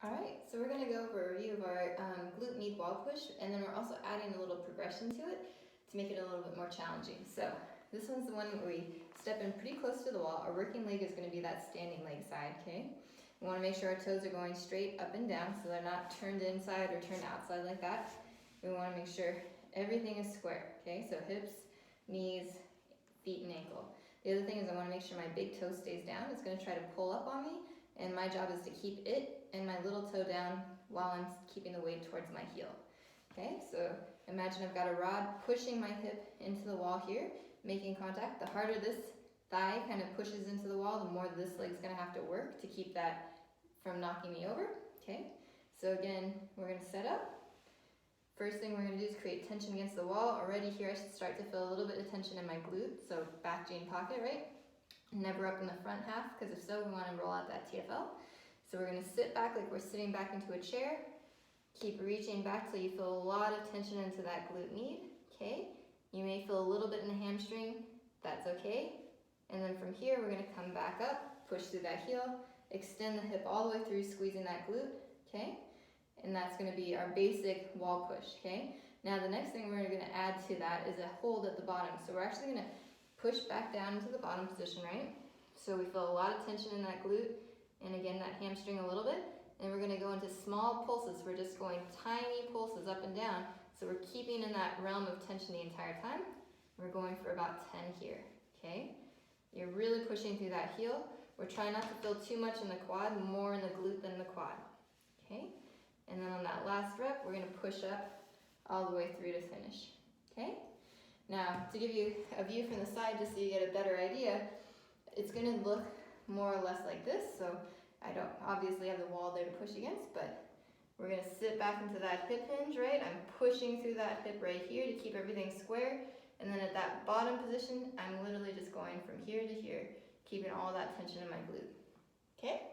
All right, so we're gonna go over a review of our glute med wall push, and then we're also adding a little progression to it to make it a little bit more challenging. So this one's the one where we step in pretty close to the wall. Our working leg is gonna be that standing leg side, okay? We wanna make sure our toes are going straight up and down so they're not turned inside or turned outside like that. We wanna make sure everything is square, okay? So hips, knees, feet, and ankle. The other thing is I wanna make sure my big toe stays down. It's gonna try to pull up on me, and my job is to keep it and my little toe down while I'm keeping the weight towards my heel. Okay, so imagine I've got a rod pushing my hip into the wall here, making contact. The harder this thigh kind of pushes into the wall, the more this leg's gonna have to work to keep that from knocking me over. Okay, so again, we're gonna set up. First thing we're gonna do is create tension against the wall. Already here I should start to feel a little bit of tension in my glute, so back jean pocket, right? Never up in the front half, because if so, we wanna roll out that TFL. So we're gonna sit back like we're sitting back into a chair. Keep reaching back till you feel a lot of tension into that glute med, okay? You may feel a little bit in the hamstring, that's okay. And then from here, we're gonna come back up, push through that heel, extend the hip all the way through, squeezing that glute, okay? And that's gonna be our basic wall push, okay? Now the next thing we're gonna add to that is a hold at the bottom. So we're actually gonna push back down into the bottom position, right? So we feel a lot of tension in that glute, and again, that hamstring a little bit. And we're gonna go into small pulses. We're just going tiny pulses up and down. So we're keeping in that realm of tension the entire time. We're going for about 10 here, okay? You're really pushing through that heel. We're trying not to feel too much in the quad, more in the glute than the quad, okay? And then on that last rep, we're gonna push up all the way through to finish, okay? Now, to give you a view from the side, just so you get a better idea, it's gonna look more or less like this. So I don't obviously have the wall there to push against, but we're gonna sit back into that hip hinge, right? I'm pushing through that hip right here to keep everything square. And then at that bottom position, I'm literally just going from here to here, keeping all that tension in my glute, okay?